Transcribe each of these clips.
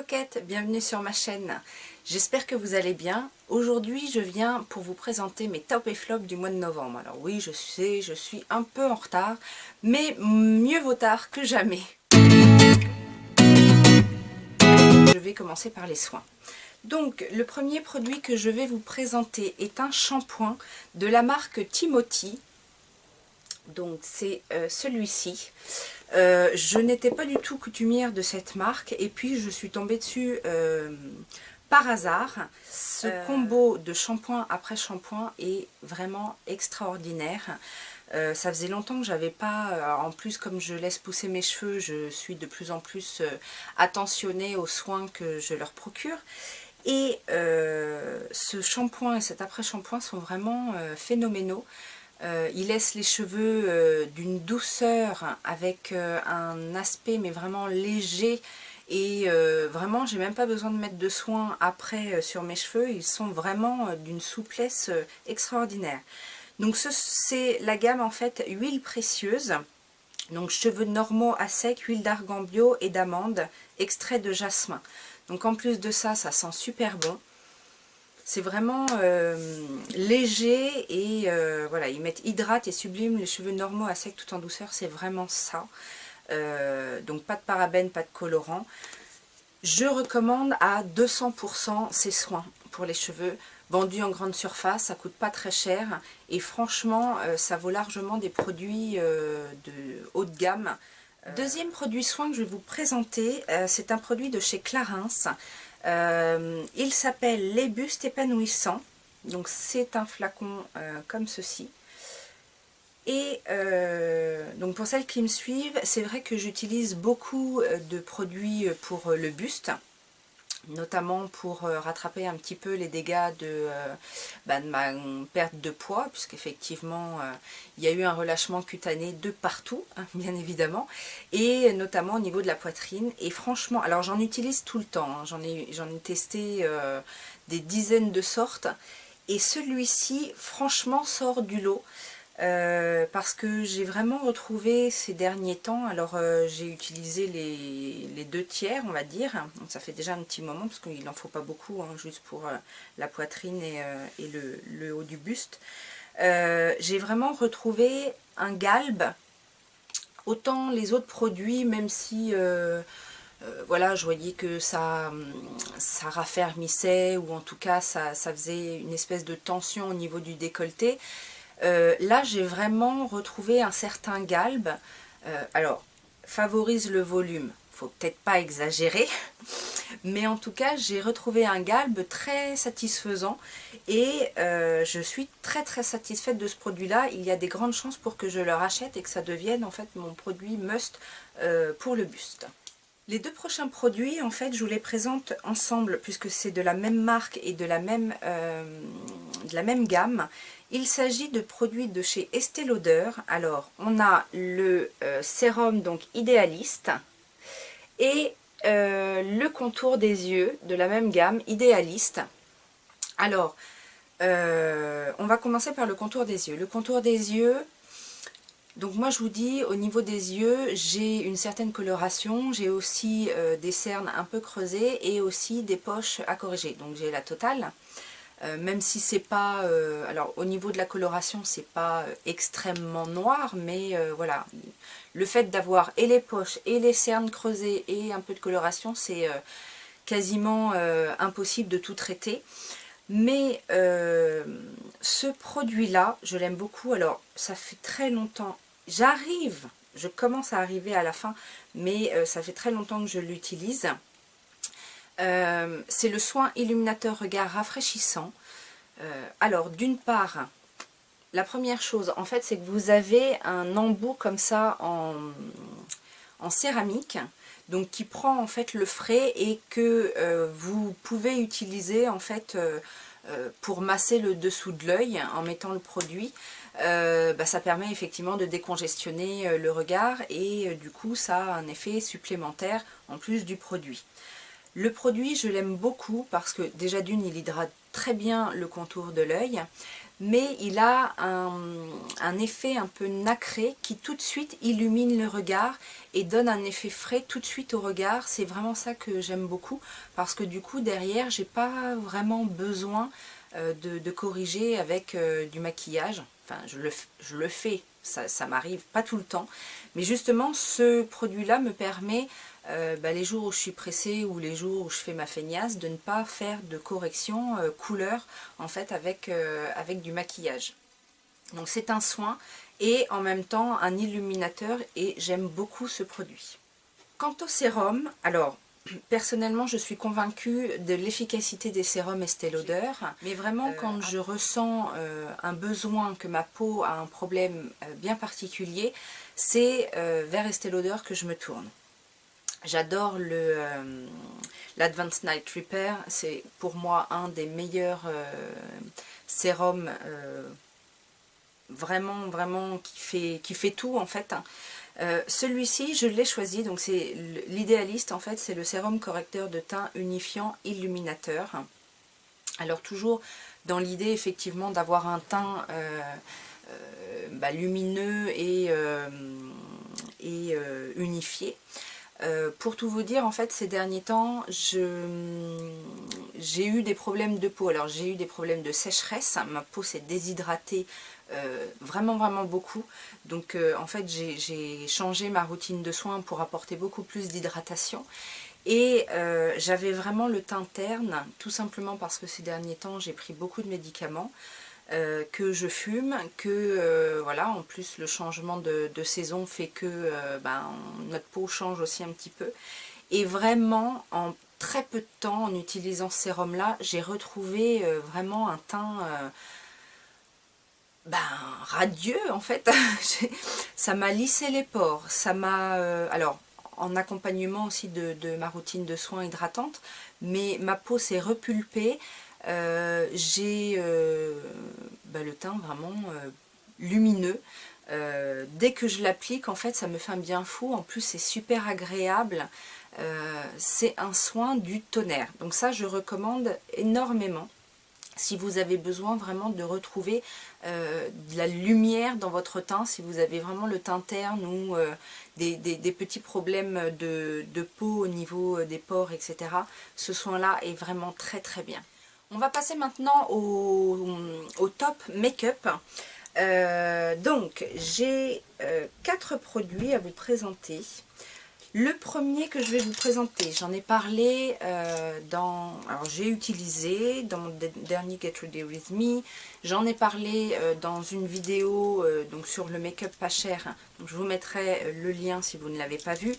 coquettes, bienvenue sur ma chaîne. J'espère que vous allez bien. Aujourd'hui, je viens pour vous présenter mes tops et flops du mois de novembre. Alors oui, je sais, je suis un peu en retard, mais mieux vaut tard que jamais. Je vais commencer par les soins. Donc, le premier produit que je vais vous présenter est un shampoing de la marque Timothy. Donc c'est celui-ci. Je n'étais pas du tout coutumière de cette marque et puis je suis tombée dessus par hasard. Ce combo de shampoing après shampoing est vraiment extraordinaire. Ça faisait longtemps que j'avais pas, en plus comme je laisse pousser mes cheveux, je suis de plus en plus attentionnée aux soins que je leur procure. Et ce shampoing et cet après-shampoing sont vraiment phénoménaux. Il laisse les cheveux d'une douceur avec un aspect mais vraiment léger et vraiment j'ai même pas besoin de mettre de soin après sur mes cheveux, ils sont vraiment d'une souplesse extraordinaire. Donc c'est la gamme en fait huile précieuse, donc cheveux normaux à sec, huile d'argan bio et d'amande, extrait de jasmin. Donc en plus de ça, ça sent super bon. C'est vraiment léger et voilà, ils mettent hydrate et sublime les cheveux normaux à sec tout en douceur, c'est vraiment ça. Donc pas de parabènes, pas de colorant. Je recommande à 200% ces soins pour les cheveux, vendus en grande surface, ça coûte pas très cher et franchement ça vaut largement des produits de haut de gamme. Deuxième produit soin que je vais vous présenter, c'est un produit de chez Clarins. Il s'appelle Les Bustes Épanouissants. Donc c'est un flacon comme ceci. Et donc pour celles qui me suivent, c'est vrai que j'utilise beaucoup de produits pour le buste, notamment pour rattraper un petit peu les dégâts de ma perte de poids, puisqu'effectivement il y a eu un relâchement cutané de partout, hein, bien évidemment, et notamment au niveau de la poitrine. Et franchement, alors j'en utilise tout le temps, hein, j'en ai testé des dizaines de sortes, et celui-ci franchement sort du lot. Parce que j'ai vraiment retrouvé ces derniers temps, alors j'ai utilisé les 2/3 on va dire, donc ça fait déjà un petit moment parce qu'il n'en faut pas beaucoup, hein, juste pour la poitrine et le haut du buste. J'ai vraiment retrouvé un galbe, autant les autres produits, même si voilà, je voyais que ça raffermissait ou en tout cas ça faisait une espèce de tension au niveau du décolleté. Là j'ai vraiment retrouvé un certain galbe. Alors favorise le volume, faut peut-être pas exagérer, mais en tout cas j'ai retrouvé un galbe très satisfaisant et je suis très satisfaite de ce produit là. Il y a des grandes chances pour que je le rachète et que ça devienne en fait mon produit must pour le buste. Les deux prochains produits, en fait, je vous les présente ensemble puisque c'est de la même marque et de la même gamme. Il s'agit de produits de chez Estée Lauder. Alors, on a le sérum donc idéaliste et le contour des yeux de la même gamme, idéaliste. Alors, on va commencer par le contour des yeux. Le contour des yeux... Donc moi je vous dis, au niveau des yeux, j'ai une certaine coloration, j'ai aussi des cernes un peu creusées et aussi des poches à corriger. Donc j'ai la totale, même si c'est pas, alors au niveau de la coloration c'est pas extrêmement noir, mais voilà, le fait d'avoir et les poches et les cernes creusées et un peu de coloration, c'est quasiment impossible de tout traiter. Mais ce produit-là, je l'aime beaucoup. Alors, ça fait très longtemps, je commence à arriver à la fin, mais ça fait très longtemps que je l'utilise. C'est le soin illuminateur regard rafraîchissant. Alors, d'une part, la première chose, en fait, c'est que vous avez un embout comme ça en céramique, donc qui prend en fait le frais et que vous pouvez utiliser en fait pour masser le dessous de l'œil en mettant le produit. Ça permet effectivement de décongestionner le regard et du coup ça a un effet supplémentaire en plus du produit. Le produit je l'aime beaucoup parce que déjà d'une il hydrate très bien le contour de l'œil. mais il a un effet un peu nacré qui tout de suite illumine le regard et donne un effet frais tout de suite au regard. C'est vraiment ça que j'aime beaucoup, parce que du coup derrière j'ai pas vraiment besoin de corriger avec du maquillage. Enfin je le fais, ça m'arrive pas tout le temps, mais justement ce produit là me permet les jours où je suis pressée ou les jours où je fais ma feignasse, de ne pas faire de correction couleur en fait avec du maquillage. Donc c'est un soin et en même temps un illuminateur, et j'aime beaucoup ce produit. Quant au sérum, alors personnellement je suis convaincue de l'efficacité des sérums Estée Lauder, mais vraiment quand je ressens un besoin, que ma peau a un problème bien particulier, c'est vers Estée Lauder que je me tourne. J'adore l'Advanced Night Repair, c'est pour moi un des meilleurs sérums, vraiment qui fait tout en fait. Celui-ci je l'ai choisi, donc c'est l'idéaliste en fait, c'est le sérum correcteur de teint unifiant illuminateur. Alors toujours dans l'idée effectivement d'avoir un teint lumineux et unifié. Pour tout vous dire, en fait, ces derniers temps, j'ai eu des problèmes de peau. Alors, j'ai eu des problèmes de sécheresse. Ma peau s'est déshydratée vraiment beaucoup. Donc, en fait, j'ai changé ma routine de soins pour apporter beaucoup plus d'hydratation. Et j'avais vraiment le teint terne, tout simplement parce que ces derniers temps, j'ai pris beaucoup de médicaments. Que je fume, que voilà, en plus le changement de saison fait que notre peau change aussi un petit peu. Et vraiment, en très peu de temps, en utilisant ce sérum là, j'ai retrouvé vraiment un teint radieux en fait. Ça m'a lissé les pores, ça m'a alors en accompagnement aussi de ma routine de soins hydratante, mais ma peau s'est repulpée. J'ai le teint vraiment lumineux. Dès que je l'applique, en fait, ça me fait un bien fou. En plus, c'est super agréable. C'est un soin du tonnerre. Donc ça, je recommande énormément. Si vous avez besoin vraiment de retrouver de la lumière dans votre teint, si vous avez vraiment le teint terne ou des petits problèmes de peau au niveau des pores, etc., ce soin-là est vraiment très bien. On va passer maintenant au top make-up. Donc, j'ai 4 produits à vous présenter. Le premier que je vais vous présenter, j'en ai parlé alors j'ai utilisé dans mon dernier Get Ready With Me, j'en ai parlé dans une vidéo donc sur le make-up pas cher, donc je vous mettrai le lien si vous ne l'avez pas vu.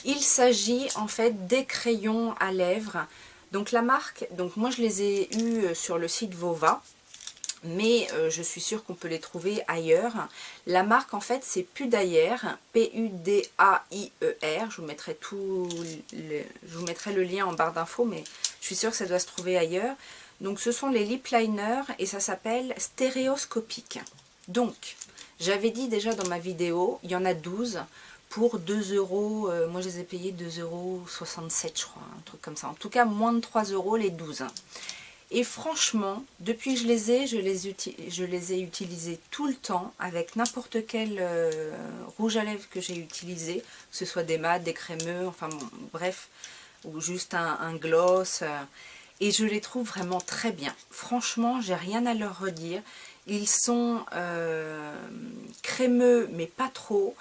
Il s'agit en fait des crayons à lèvres. Donc la marque, donc moi je les ai eus sur le site Vova, mais je suis sûre qu'on peut les trouver ailleurs. La marque en fait c'est Pudayer, P-U-D-A-I-E-R, je vous mettrai le lien en barre d'infos, mais je suis sûre que ça doit se trouver ailleurs. Donc ce sont les lip liners et ça s'appelle stéréoscopique. Donc j'avais dit déjà dans ma vidéo, il y en a 12 pour 2 €, moi je les ai payés 2,67 € je crois, un truc comme ça. En tout cas moins de 3 € les 12. Et franchement, depuis que je les ai, je les ai utilisés tout le temps avec n'importe quel rouge à lèvres que j'ai utilisé, que ce soit des mats, des crémeux, enfin bon, bref, ou juste un gloss. Et je les trouve vraiment très bien. Franchement, j'ai rien à leur redire. Ils sont crémeux, mais pas trop.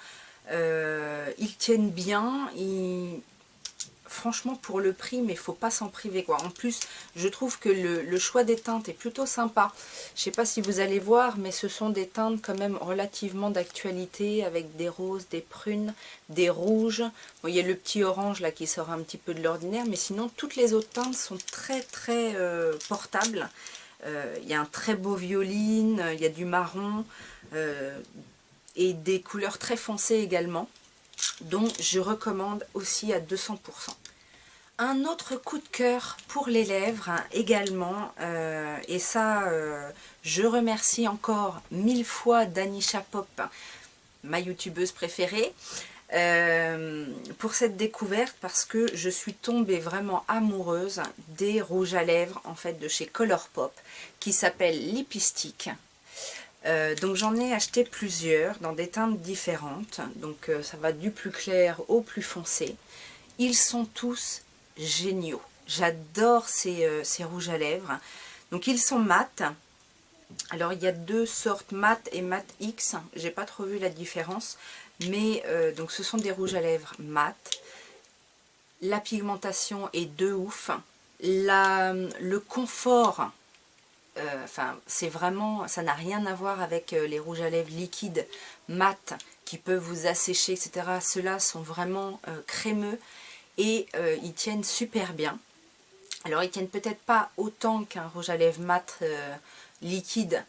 Ils tiennent bien. Franchement, pour le prix, mais il faut pas s'en priver, quoi. En plus, je trouve que le choix des teintes est plutôt sympa. Je sais pas si vous allez voir, mais ce sont des teintes quand même relativement d'actualité, avec des roses, des prunes, des rouges. Bon, il y a le petit orange là qui sort un petit peu de l'ordinaire, mais sinon toutes les autres teintes sont très portables. Il y a un très beau violine, il y a du marron et des couleurs très foncées également. Donc je recommande aussi à 200%. Un autre coup de cœur pour les lèvres également, et ça je remercie encore 1000 fois Danisha Pop, ma youtubeuse préférée, pour cette découverte, parce que je suis tombée vraiment amoureuse des rouges à lèvres en fait de chez Colourpop qui s'appelle Lipstick. Donc j'en ai acheté plusieurs dans des teintes différentes, donc ça va du plus clair au plus foncé. Ils sont tous géniaux. J'adore ces rouges à lèvres. Donc ils sont mat. Alors il y a deux sortes, mat et mat X. J'ai pas trop vu la différence, mais donc ce sont des rouges à lèvres mat. La pigmentation est de ouf. Le confort, c'est vraiment, ça n'a rien à voir avec les rouges à lèvres liquides mat qui peuvent vous assécher, etc. Ceux-là sont vraiment crémeux et ils tiennent super bien. Alors ils tiennent peut-être pas autant qu'un rouge à lèvres mat liquide,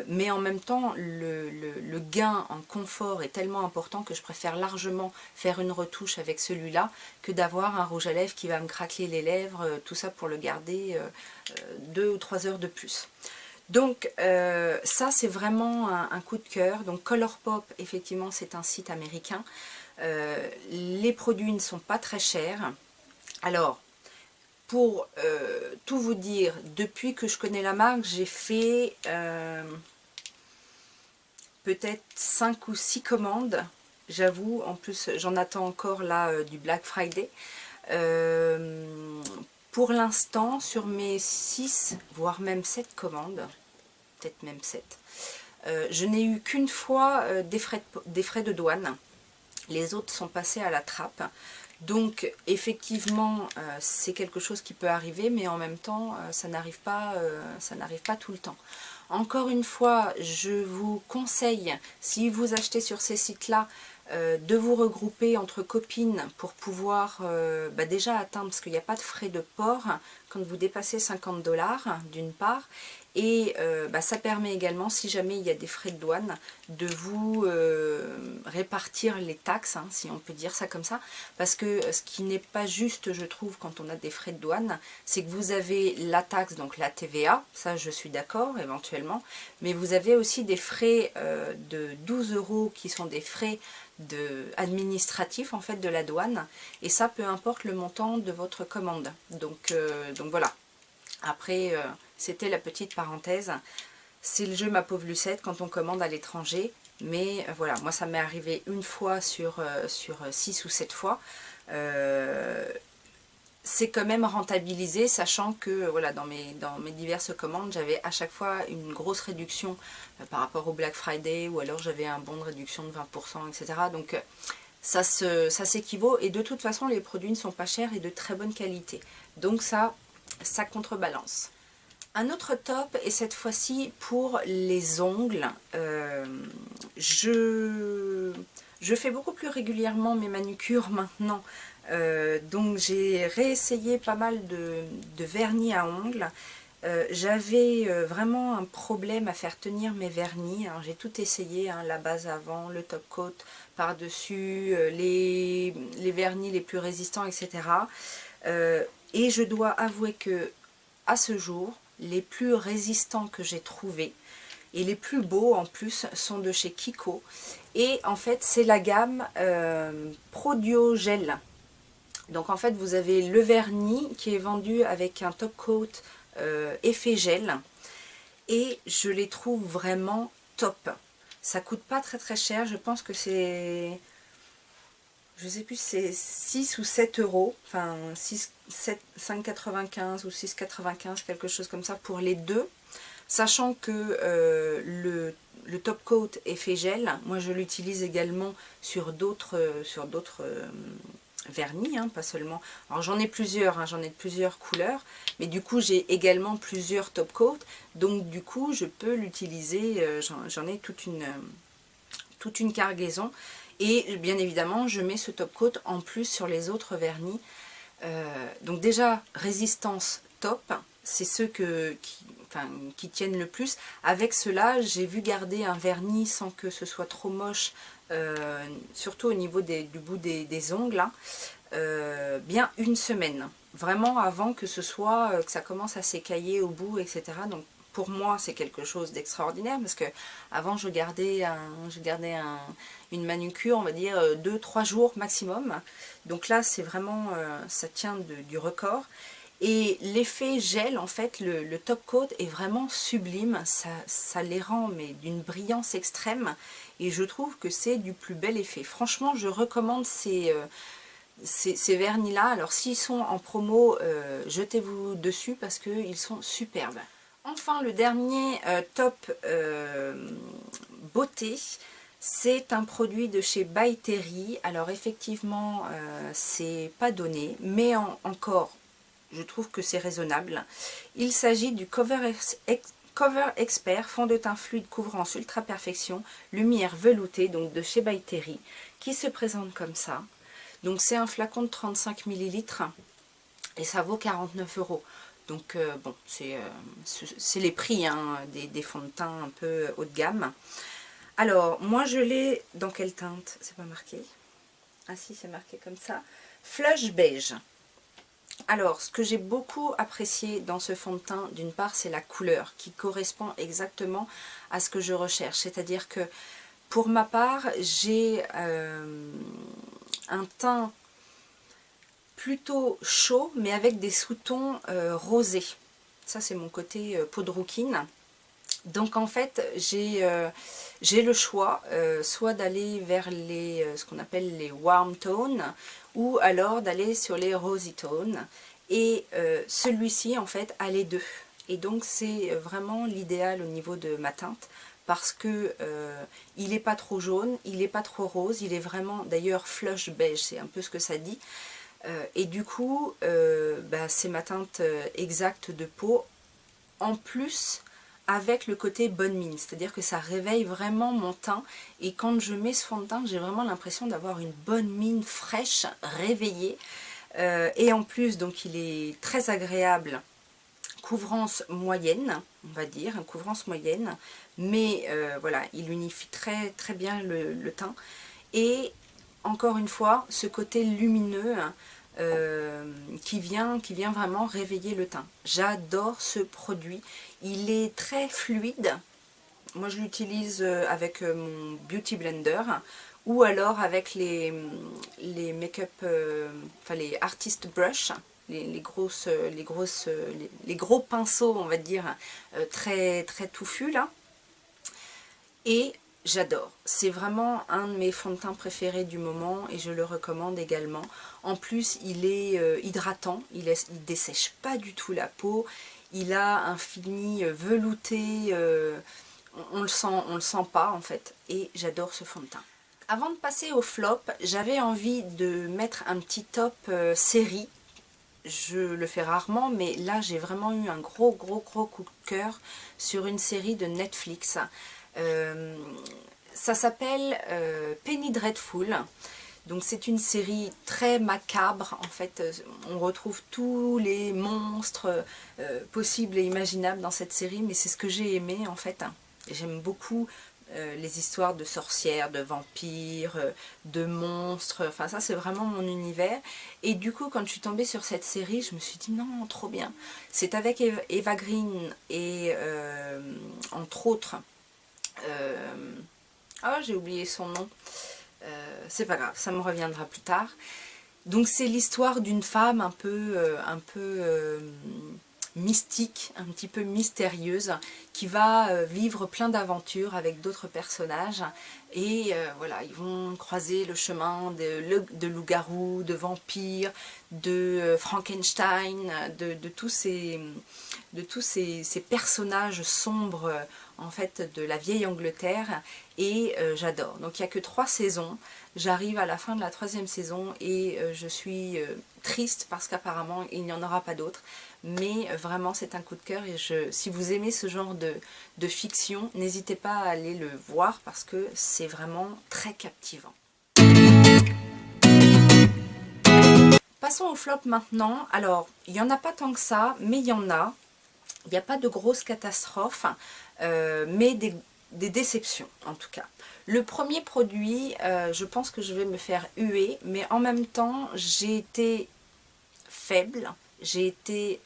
mais en même temps le gain en confort est tellement important que je préfère largement faire une retouche avec celui-là que d'avoir un rouge à lèvres qui va me craquer les lèvres, tout ça pour le garder 2 ou 3 heures de plus. Donc ça c'est vraiment un coup de cœur. Donc Colourpop, effectivement c'est un site américain. Les produits ne sont pas très chers. Alors pour tout vous dire, depuis que je connais la marque, j'ai fait peut-être 5 ou 6 commandes. J'avoue, en plus j'en attends encore là du Black Friday. Pour l'instant, sur mes 6, voire même 7 commandes, peut-être même 7, je n'ai eu qu'une fois des frais de douane. Les autres sont passés à la trappe. Donc effectivement c'est quelque chose qui peut arriver, mais en même temps ça n'arrive pas tout le temps. Encore une fois, je vous conseille, si vous achetez sur ces sites là, de vous regrouper entre copines pour pouvoir déjà atteindre, parce qu'il n'y a pas de frais de port quand vous dépassez 50 $ d'une part, et ça permet également, si jamais il y a des frais de douane, de vous répartir les taxes, hein, si on peut dire ça comme ça, parce que ce qui n'est pas juste, je trouve, quand on a des frais de douane, c'est que vous avez la taxe, donc la TVA, ça je suis d'accord éventuellement, mais vous avez aussi des frais de 12 € qui sont des frais administratifs en fait de la douane, et ça peu importe le montant de votre commande. Donc voilà. Après, c'était la petite parenthèse. C'est le jeu ma pauvre Lucette quand on commande à l'étranger. Mais voilà, moi ça m'est arrivé une fois sur 6 ou 7 fois. C'est quand même rentabilisé, sachant que voilà, dans mes diverses commandes, j'avais à chaque fois une grosse réduction par rapport au Black Friday, ou alors j'avais un bon de réduction de 20%, etc. Donc ça s'équivaut, et de toute façon les produits ne sont pas chers et de très bonne qualité. Donc ça contrebalance. Un autre top, et cette fois-ci pour les ongles. Je fais beaucoup plus régulièrement mes manucures maintenant. Donc j'ai réessayé pas mal de vernis à ongles. J'avais vraiment un problème à faire tenir mes vernis. Alors j'ai tout essayé, hein, la base avant, le top coat par-dessus, les vernis les plus résistants, etc. Et je dois avouer que à ce jour, les plus résistants que j'ai trouvés, et les plus beaux en plus, sont de chez Kiko. Et en fait c'est la gamme Prodio Gel. Donc en fait vous avez le vernis qui est vendu avec un top coat effet gel, et je les trouve vraiment top. Ça coûte pas très cher, je pense que c'est, je sais plus, c'est 6 ou 7 €, enfin 5,95 ou 6,95, quelque chose comme ça pour les deux. Sachant que le top coat effet gel, moi je l'utilise également sur d'autres vernis, hein, pas seulement. Alors j'en ai plusieurs, hein, j'en ai de plusieurs couleurs, mais du coup j'ai également plusieurs top coats, donc du coup je peux l'utiliser, j'en ai toute une cargaison, et bien évidemment je mets ce top coat en plus sur les autres vernis. Donc déjà résistance top, c'est ceux qui tiennent le plus. Avec cela j'ai vu garder un vernis sans que ce soit trop moche, surtout au niveau du bout des ongles, hein, bien une semaine, vraiment avant que ce soit que ça commence à s'écailler au bout, etc. Donc pour moi c'est quelque chose d'extraordinaire, parce que avant je gardais une manucure, on va dire 2-3 jours maximum. Donc là c'est vraiment ça tient du record. Et l'effet gel, en fait, le top coat est vraiment sublime, ça les rend mais d'une brillance extrême, et je trouve que c'est du plus bel effet. Franchement, je recommande ces vernis-là. Alors s'ils sont en promo, jetez-vous dessus parce qu'ils sont superbes. Enfin, le dernier top beauté, c'est un produit de chez By Terry. Alors effectivement, c'est pas donné, mais encore, je trouve que c'est raisonnable. Il s'agit du Cover Expert fond de teint fluide couvrance ultra perfection lumière veloutée, donc de chez By Terry, qui se présente comme ça. Donc c'est un flacon de 35 ml et ça vaut 49 €. Donc bon, c'est les prix hein, des fonds de teint un peu haut de gamme. Alors moi je l'ai dans quelle teinte? C'est pas marqué. Ah si, c'est marqué comme ça. Flush beige. Alors, ce que j'ai beaucoup apprécié dans ce fond de teint, d'une part, c'est la couleur qui correspond exactement à ce que je recherche. C'est-à-dire que, pour ma part, j'ai un teint plutôt chaud, mais avec des sous-tons rosés. Ça, c'est mon côté peau de rouquine. Donc en fait, j'ai le choix, soit d'aller vers ce qu'on appelle les warm tones, ou alors d'aller sur les rosy tones. Et celui-ci, en fait, a les deux. Et donc c'est vraiment l'idéal au niveau de ma teinte, parce que il n'est pas trop jaune, il n'est pas trop rose, il est vraiment, d'ailleurs, flush beige, c'est un peu ce que ça dit. Et du coup, c'est ma teinte exacte de peau, en plus avec le côté bonne mine, c'est-à-dire que ça réveille vraiment mon teint, et quand je mets ce fond de teint, j'ai vraiment l'impression d'avoir une bonne mine fraîche, réveillée, et en plus, donc il est très agréable, couvrance moyenne, on va dire, une couvrance moyenne, mais voilà, il unifie très très bien le teint, et encore une fois, ce côté lumineux, qui vient vraiment réveiller le teint. J'adore ce produit, il est très fluide. Moi je l'utilise avec mon Beauty Blender, ou alors avec les make-up, enfin les artist brush, les gros pinceaux, on va dire, très touffus là. Et j'adore, c'est vraiment un de mes fonds de teint préférés du moment, et je le recommande également. En plus, il est hydratant, il dessèche pas du tout la peau, il a un fini velouté, on le sent pas en fait, et j'adore ce fond de teint. Avant de passer au flop, j'avais envie de mettre un petit top série. Je le fais rarement, mais là j'ai vraiment eu un gros coup de cœur sur une série de Netflix. Ça s'appelle Penny Dreadful. Donc c'est une série très macabre, en fait on retrouve tous les monstres possibles et imaginables dans cette série, mais c'est ce que j'ai aimé en fait. J'aime beaucoup les histoires de sorcières, de vampires, de monstres, enfin ça c'est vraiment mon univers. Et du coup quand je suis tombée sur cette série, je me suis dit non, trop bien. C'est avec Eva Green et entre autres, j'ai oublié son nom, c'est pas grave, ça me reviendra plus tard. Donc c'est l'histoire d'une femme un peu mystique, un petit peu mystérieuse, qui va vivre plein d'aventures avec d'autres personnages, et voilà, ils vont croiser le chemin de loups-garous, de vampires, de Frankenstein, de tous ces personnages sombres en fait de la vieille Angleterre, et j'adore. Donc il n'y a que 3 saisons, j'arrive à la fin de la 3e saison, et je suis triste parce qu'apparemment il n'y en aura pas d'autres, mais vraiment c'est un coup de cœur, et si vous aimez ce genre de fiction, n'hésitez pas à aller le voir parce que c'est vraiment très captivant. Passons au flop maintenant. Alors il n'y en a pas tant que ça, mais il y en a. Il n'y a pas de grosses catastrophes, mais des déceptions en tout cas. Le premier produit, je pense que je vais me faire huer, mais en même temps j'ai été faible, j'ai été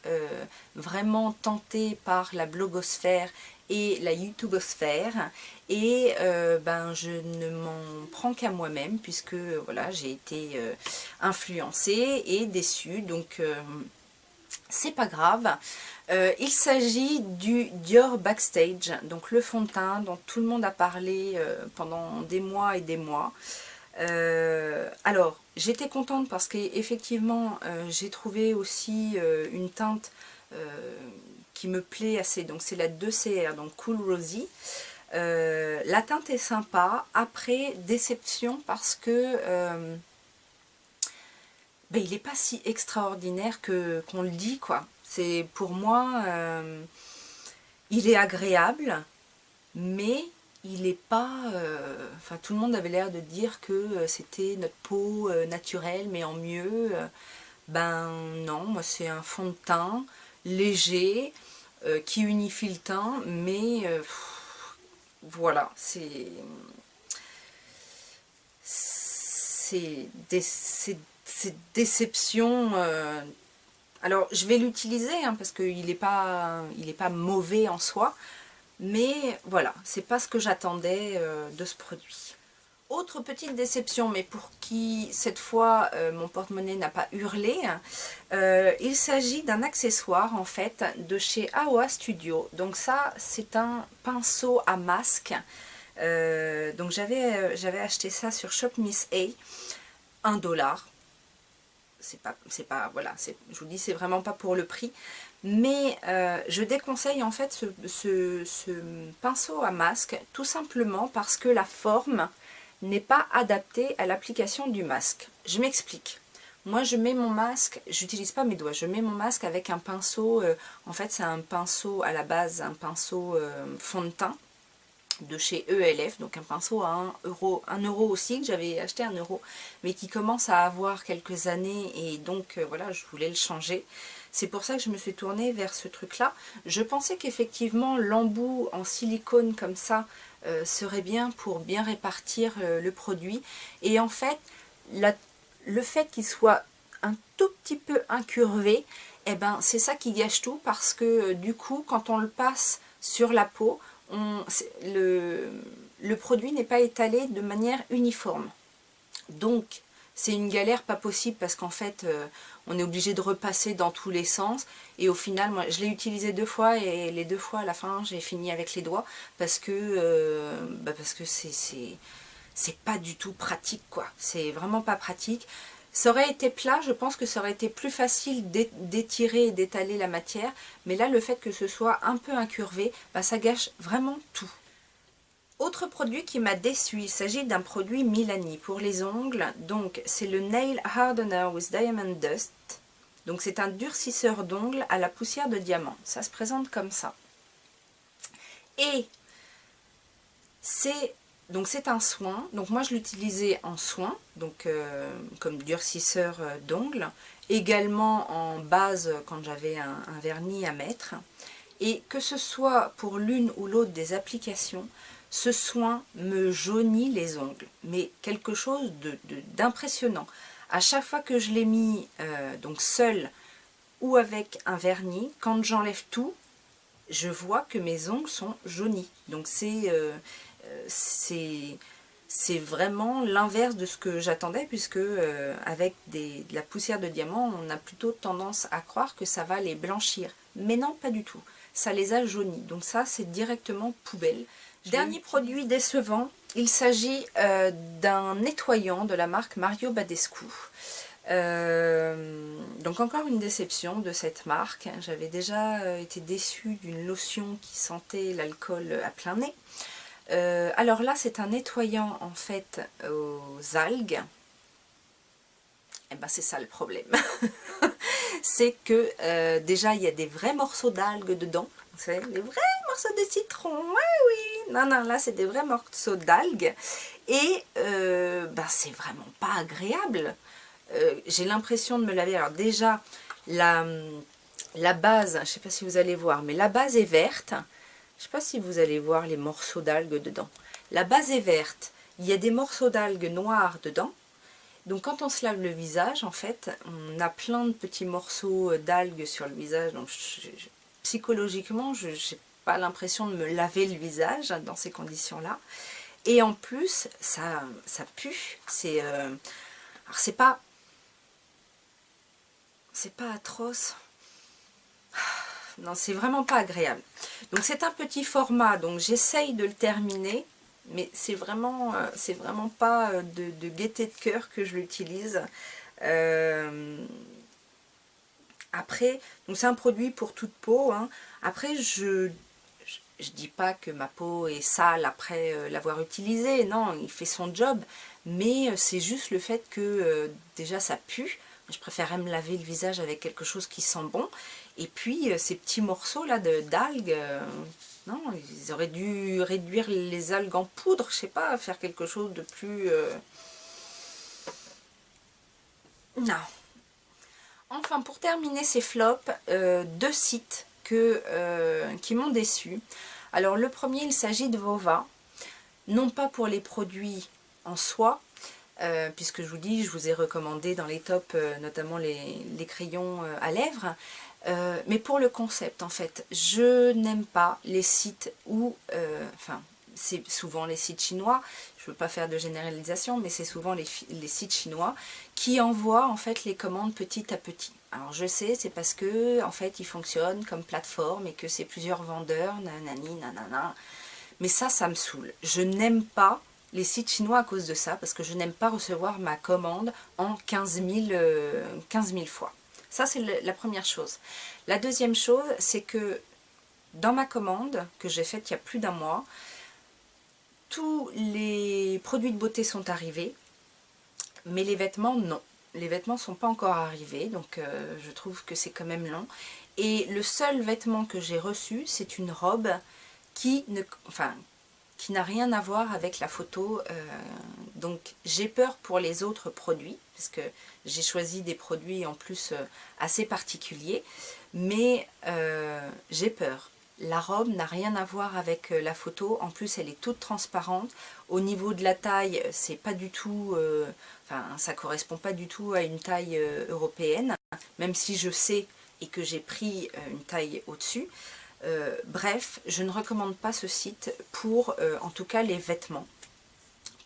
vraiment tentée par la blogosphère et la youtubosphère, et je ne m'en prends qu'à moi-même, puisque voilà, j'ai été influencée et déçue. Donc c'est pas grave. Il s'agit du Dior Backstage, donc le fond de teint dont tout le monde a parlé pendant des mois et des mois. Alors, j'étais contente parce qu'effectivement, j'ai trouvé aussi une teinte qui me plaît assez. Donc, c'est la 2CR, donc Cool Rosy. La teinte est sympa. Après, déception parce que ben, il n'est pas si extraordinaire qu'on le dit, quoi. C'est pour moi, il est agréable, mais il n'est pas... Enfin, tout le monde avait l'air de dire que c'était notre peau naturelle, mais en mieux. Ben non, moi c'est un fond de teint léger, qui unifie le teint, mais voilà, c'est déception. Alors je vais l'utiliser hein, parce qu'il n'est pas mauvais en soi, mais voilà, c'est pas ce que j'attendais de ce produit. Autre petite déception, mais pour qui cette fois mon porte-monnaie n'a pas hurlé, il s'agit d'un accessoire en fait de chez Aoa Studio. Donc ça c'est un pinceau à masque. Donc j'avais acheté ça sur Shop Miss A, 1 $. Voilà, je vous dis c'est vraiment pas pour le prix. Mais je déconseille en fait ce pinceau à masque tout simplement parce que la forme n'est pas adaptée à l'application du masque. Je m'explique. Moi je mets mon masque, j'utilise pas mes doigts, je mets mon masque avec un pinceau, en fait c'est un pinceau à la base, un pinceau fond de teint de chez ELF, donc un pinceau à 1 € aussi, que j'avais acheté 1 €, mais qui commence à avoir quelques années et donc voilà, je voulais le changer. C'est pour ça que je me suis tournée vers ce truc-là. Je pensais qu'effectivement l'embout en silicone comme ça serait bien pour bien répartir le produit. Et en fait, le fait qu'il soit un tout petit peu incurvé, eh ben, c'est ça qui gâche tout parce que du coup, quand on le passe sur la peau, le produit n'est pas étalé de manière uniforme. Donc, c'est une galère pas possible parce qu'en fait, on est obligé de repasser dans tous les sens. Et au final, moi, je l'ai utilisé 2 fois et les 2 fois, à la fin, j'ai fini avec les doigts parce que c'est pas du tout pratique, quoi. C'est vraiment pas pratique. Ça aurait été plat, je pense que ça aurait été plus facile d'étirer et d'étaler la matière. Mais là, le fait que ce soit un peu incurvé, bah, ça gâche vraiment tout. Autre produit qui m'a déçu, il s'agit d'un produit Milani pour les ongles. Donc, c'est le Nail Hardener with Diamond Dust. Donc, c'est un durcisseur d'ongles à la poussière de diamant. Ça se présente comme ça. Et c'est un soin, donc moi je l'utilisais en soin, donc comme durcisseur d'ongles, également en base quand j'avais un vernis à mettre, et que ce soit pour l'une ou l'autre des applications, ce soin me jaunit les ongles, mais quelque chose d'impressionnant. À chaque fois que je l'ai mis donc seul ou avec un vernis, quand j'enlève tout, je vois que mes ongles sont jaunis, donc c'est vraiment l'inverse de ce que j'attendais puisque avec de la poussière de diamant on a plutôt tendance à croire que ça va les blanchir, mais non, pas du tout, ça les a jaunis, donc ça c'est directement poubelle. Dernier produit décevant, il s'agit d'un nettoyant de la marque Mario Badescu. Donc encore une déception de cette marque. J'avais déjà été déçue d'une lotion qui sentait l'alcool à plein nez. Alors là c'est un nettoyant en fait aux algues. Et ben c'est ça le problème. C'est que déjà il y a des vrais morceaux d'algues dedans. Vous savez, les vrais morceaux de citron. Ouais, oui. Non, non, là c'est des vrais morceaux d'algues. Et ben, c'est vraiment pas agréable. J'ai l'impression de me laver. Alors déjà, la base, je ne sais pas si vous allez voir, mais la base est verte. Je ne sais pas si vous allez voir les morceaux d'algues dedans. La base est verte. Il y a des morceaux d'algues noires dedans. Donc quand on se lave le visage, en fait, on a plein de petits morceaux d'algues sur le visage. Donc psychologiquement, je n'ai pas l'impression de me laver le visage dans ces conditions-là. Et en plus, ça pue. Alors c'est pas atroce. non, c'est vraiment pas agréable. Donc c'est un petit format, donc j'essaye de le terminer, mais c'est vraiment pas de gaieté de cœur que je l'utilise. Après, donc c'est un produit pour toute peau, hein. Après, je dis pas que ma peau est sale après l'avoir utilisé, non, il fait son job, mais c'est juste le fait que déjà ça pue. Je préférerais me laver le visage avec quelque chose qui sent bon. Et puis ces petits morceaux là d'algues, non, ils auraient dû réduire les algues en poudre, je sais pas, faire quelque chose de plus... Non. Enfin, pour terminer ces flops, deux sites qui m'ont déçu. Alors le premier, il s'agit de Vova, non pas pour les produits en soi, puisque je vous dis, je vous ai recommandé dans les tops notamment les crayons à lèvres, mais pour le concept en fait. Je n'aime pas les sites où, enfin c'est souvent les sites chinois, je ne veux pas faire de généralisation, mais c'est souvent les sites chinois qui envoient en fait les commandes petit à petit. Alors je sais, c'est parce que en fait ils fonctionnent comme plateforme et que c'est plusieurs vendeurs, nanani, nanana. Mais ça me saoule. Je n'aime pas les sites chinois à cause de ça, parce que je n'aime pas recevoir ma commande en 15 000 fois. Ça, c'est la première chose. La deuxième chose, c'est que dans ma commande, que j'ai faite il y a plus d'un mois, tous les produits de beauté sont arrivés, mais les vêtements, non. Les vêtements ne sont pas encore arrivés, donc je trouve que c'est quand même long. Et le seul vêtement que j'ai reçu, c'est une robe qui n'a rien à voir avec la photo. Donc j'ai peur pour les autres produits, parce que j'ai choisi des produits en plus assez particuliers, mais j'ai peur. La robe n'a rien à voir avec la photo, en plus elle est toute transparente. Au niveau de la taille, c'est pas du tout, ça correspond pas du tout à une taille européenne, même si je sais et que j'ai pris une taille au-dessus. Bref, je ne recommande pas ce site pour, en tout cas, les vêtements.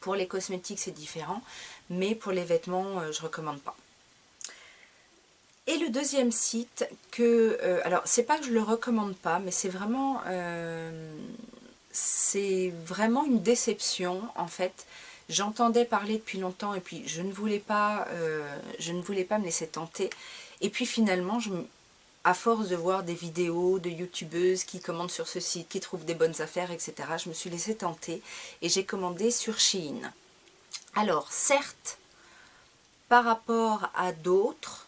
Pour les cosmétiques, c'est différent, mais pour les vêtements, je ne recommande pas. Et le deuxième site alors, c'est pas que je le recommande pas, mais c'est vraiment une déception, en fait. J'entendais parler depuis longtemps, et puis je ne voulais pas me laisser tenter. Et puis finalement, à force de voir des vidéos de youtubeuses qui commandent sur ce site, qui trouvent des bonnes affaires, etc., je me suis laissée tenter et j'ai commandé sur Shein. Alors, certes, par rapport à d'autres,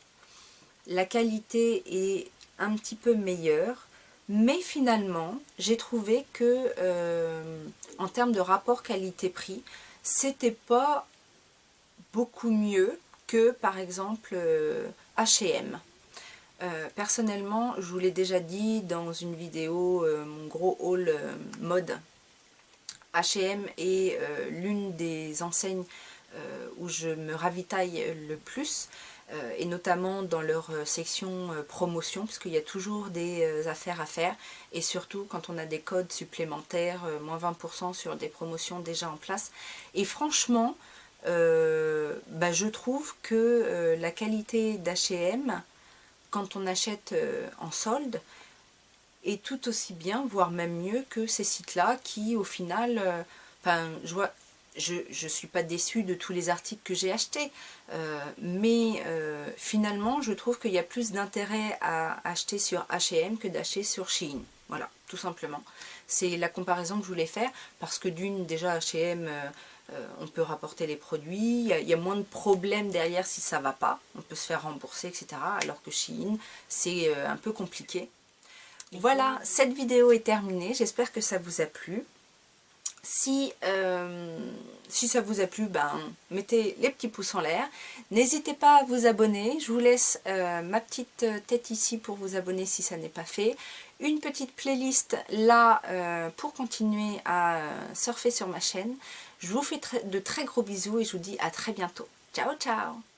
la qualité est un petit peu meilleure, mais finalement, j'ai trouvé que, en termes de rapport qualité-prix, c'était pas beaucoup mieux que, par exemple, H&M. Personnellement, je vous l'ai déjà dit dans une vidéo, mon gros haul mode, H&M est l'une des enseignes où je me ravitaille le plus, et notamment dans leur section promotion, parce qu'il y a toujours des affaires à faire, et surtout quand on a des codes supplémentaires, moins 20% sur des promotions déjà en place. Et franchement, je trouve que la qualité d'H&M, quand on achète en solde, est tout aussi bien, voire même mieux que ces sites-là qui, au final, je suis pas déçue de tous les articles que j'ai achetés, mais finalement, je trouve qu'il y a plus d'intérêt à acheter sur H&M que d'acheter sur Shein. Voilà, tout simplement. C'est la comparaison que je voulais faire, parce que d'une, déjà H&M, on peut rapporter les produits, il y a moins de problèmes derrière si ça va pas, on peut se faire rembourser, etc. Alors que Shein, c'est un peu compliqué. Voilà, cette vidéo est terminée, j'espère que ça vous a plu. Si ça vous a plu, mettez les petits pouces en l'air. N'hésitez pas à vous abonner. Je vous laisse ma petite tête ici pour vous abonner si ça n'est pas fait. Une petite playlist là pour continuer à surfer sur ma chaîne. Je vous fais de très gros bisous et je vous dis à très bientôt. Ciao, ciao!